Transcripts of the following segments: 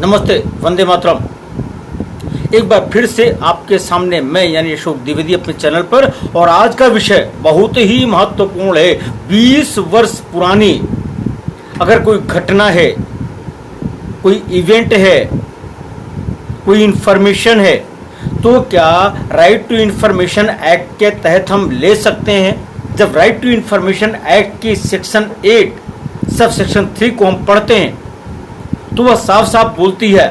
नमस्ते, वंदे मातरम। एक बार फिर से आपके सामने मैं यानी अशोक द्विवेदी अपने चैनल पर। और आज का विषय बहुत ही महत्वपूर्ण है। 20 वर्ष पुरानी अगर कोई घटना है, कोई इवेंट है, कोई इंफॉर्मेशन है, तो क्या राइट टू इंफॉर्मेशन एक्ट के तहत हम ले सकते हैं? जब राइट टू इंफॉर्मेशन एक्ट की सेक्शन 8 सब सेक्शन 3 को हम पढ़ते हैं तो वह साफ साफ बोलती है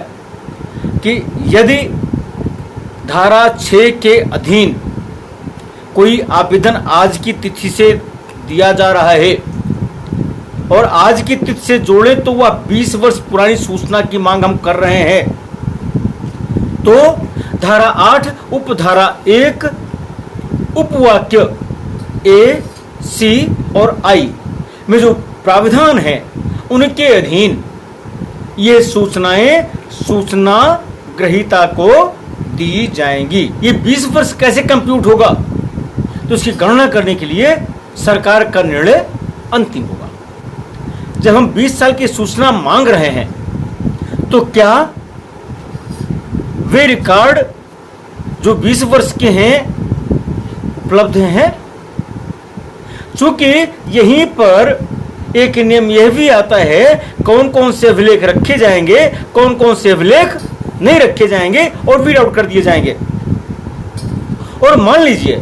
कि यदि धारा 6 के अधीन कोई आवेदन आज की तिथि से दिया जा रहा है और आज की तिथि से जोड़े तो वह 20 वर्ष पुरानी सूचना की मांग हम कर रहे हैं, तो धारा 8 उपधारा 1 उपवाक्य ए, सी और आई में जो प्राविधान है उनके अधीन ये सूचनाएं सूचना ग्रहीता को दी जाएंगी। ये 20 वर्ष कैसे कंप्यूट होगा, तो इसकी गणना करने के लिए सरकार का निर्णय अंतिम होगा। जब हम 20 साल की सूचना मांग रहे हैं तो क्या वे रिकॉर्ड जो 20 वर्ष के हैं उपलब्ध हैं? चूंकि यहीं पर एक नियम यह भी आता है कौन कौन से अभिलेख रखे जाएंगे, कौन कौन से अभिलेख नहीं रखे जाएंगे और रीड आउट कर दिए जाएंगे। और मान लीजिए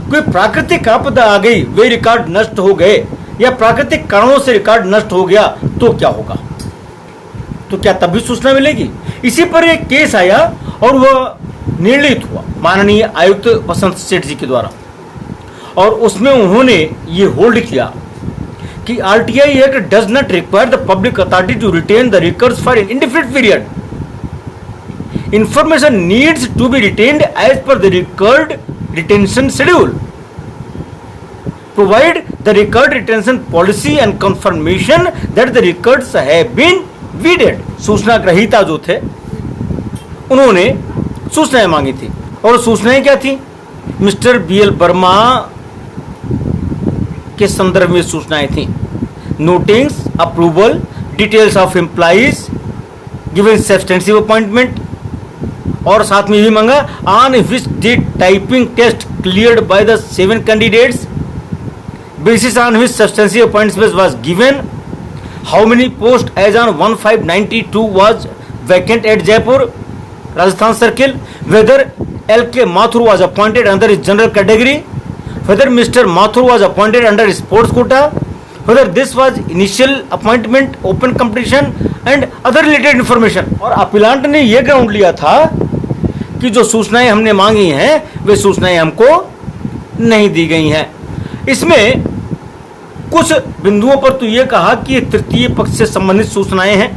कोई प्राकृतिक आपदा आ गई, वे रिकॉर्ड नष्ट हो गए या प्राकृतिक कारणों से रिकॉर्ड नष्ट हो गया, तो क्या होगा? तो क्या तब भी सूचना मिलेगी? इसी पर एक केस आया और वह निर्णित हुआ माननीय आयुक्त बसंत सेठ जी के द्वारा, और उसमें उन्होंने ये होल्ड किया कि RTI act does not require the public authority to retain the records for an indefinite period. Information needs to be retained as per the record retention schedule, provide the record retention policy and confirmation that the records have been weeded. सूचना ग्रहीता जो थे उन्होंने सूचनाएं मांगी थी, और सूचनाएं क्या थी? मिस्टर बीएल वर्मा के संदर्भ में सूचनाएं थी। Notings, approval, details of employees given substantive appointment, और साथ में भी मांगा on which date typing test cleared by the 7 candidates, basis on which substantive appointment was given, how many post as on 1592 was vacant at Jaipur Rajasthan circle, whether L K. Mathur was appointed under his general category, whether Mr. Mathur was appointed under sports quota, whether this was initial appointment, open competition and other related information। और appellant ने यह ground लिया था कि जो सूचनाएं हमने मांगी हैं वे सूचनाएं हमको नहीं दी गई हैं। इसमें कुछ बिंदुओं पर तो यह कहा कि तृतीय पक्ष से संबंधित सूचनाएं हैं,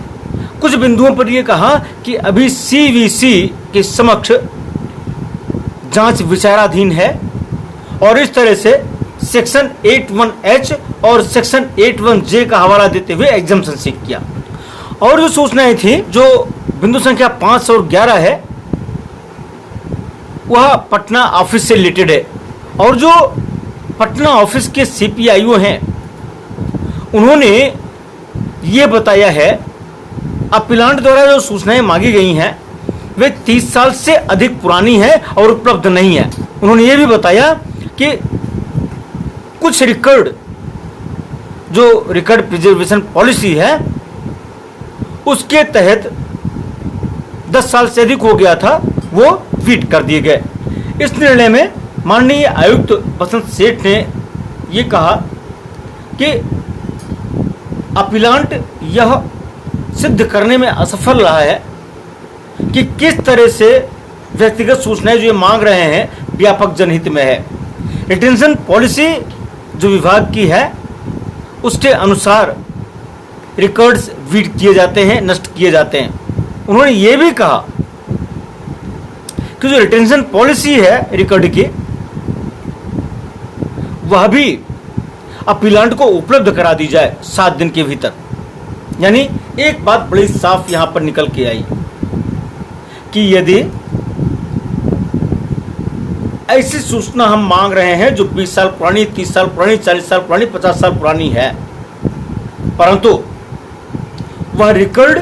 कुछ बिंदुओं पर यह कहा कि अभी सीवीसी के समक्ष जांच विचाराधीन है, और इस तरह से सेक्शन 81H और सेक्शन 81J का हवाला देते हुए एग्जम्पशन सीख किया। और जो सूचनाएं थी जो बिंदु संख्या 5 और 11 है वह पटना ऑफिस से रिलेटेड है, और जो पटना ऑफिस के सीपीआईओ हैं उन्होंने ये बताया है अपीलांट द्वारा जो सूचनाएं मांगी गई हैं वे 30 साल से अधिक पुरानी है और उपलब्ध नहीं है। उन्होंने ये भी बताया कि कुछ रिकॉर्ड जो रिकॉर्ड प्रिजर्वेशन पॉलिसी है उसके तहत 10 साल से अधिक हो गया था, वो वीट कर दिए गए। इस निर्णय में माननीय आयुक्त बसंत सेठ ने ये कहा कि अपीलांट यह सिद्ध करने में असफल रहा है कि किस तरह से व्यक्तिगत सूचनाएं जो ये मांग रहे हैं व्यापक जनहित में है। रिटेंशन पॉलिसी जो विभाग की है उसके अनुसार रिकॉर्ड्स वीड किए जाते हैं, नष्ट किए जाते हैं। उन्होंने ये भी कहा कि जो रिटेंशन पॉलिसी है रिकॉर्ड की वह भी अपीलांट को उपलब्ध करा दी जाए 7 दिन के भीतर। यानी एक बात बड़ी साफ यहां पर निकल के आई कि यदि ऐसी सूचना हम मांग रहे हैं जो 20 साल पुरानी, 30 साल पुरानी, 40 साल पुरानी, 50 साल पुरानी है, परंतु वह रिकॉर्ड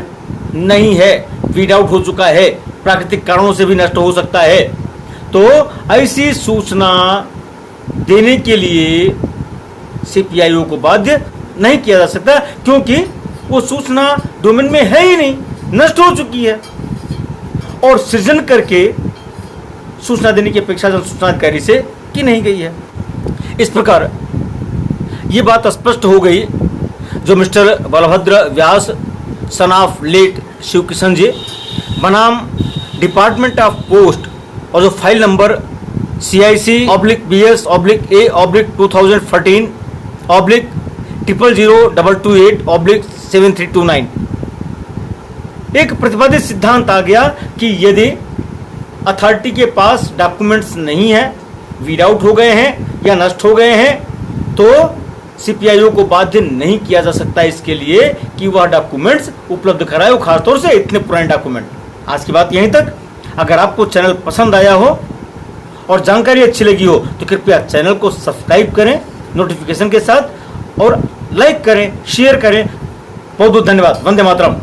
नहीं है, वीड आउट हो चुका है, प्राकृतिक कारणों से भी नष्ट हो सकता है। तो ऐसी सूचना देने के लिए सीपीआईओ को बाध्य नहीं किया जा सकता, क्योंकि वो सूचना डोमेन में है ही नहीं, नष्ट हो चुकी है। और सृजन करके सूचना देने की अपेक्षा जन सूचना अधिकारी से की नहीं गई है। इस प्रकार ये बात स्पष्ट हो गई, जो mister Balbhadra Vyas son of late Shiv Kishan ji बनाम डिपार्टमेंट ऑफ पोस्ट और जो फाइल नंबर CIC/BS/2014/0002228/7329 एक प्रतिपादित सिद्धांत आ गया कि यदि अथॉरिटी के पास डॉक्यूमेंट्स नहीं है, वीड आउट हो गए हैं या नष्ट हो गए हैं, तो सीपीआईओ को बाध्य नहीं किया जा सकता इसके लिए कि वह डॉक्यूमेंट्स उपलब्ध कराए, खासतौर से इतने पुराने डॉक्यूमेंट। आज की बात यहीं तक। अगर आपको चैनल पसंद आया हो और जानकारी अच्छी लगी हो तो कृपया चैनल को सब्सक्राइब करें नोटिफिकेशन के साथ, और लाइक करें, शेयर करें। बहुत बहुत धन्यवाद। वंदे मातरम।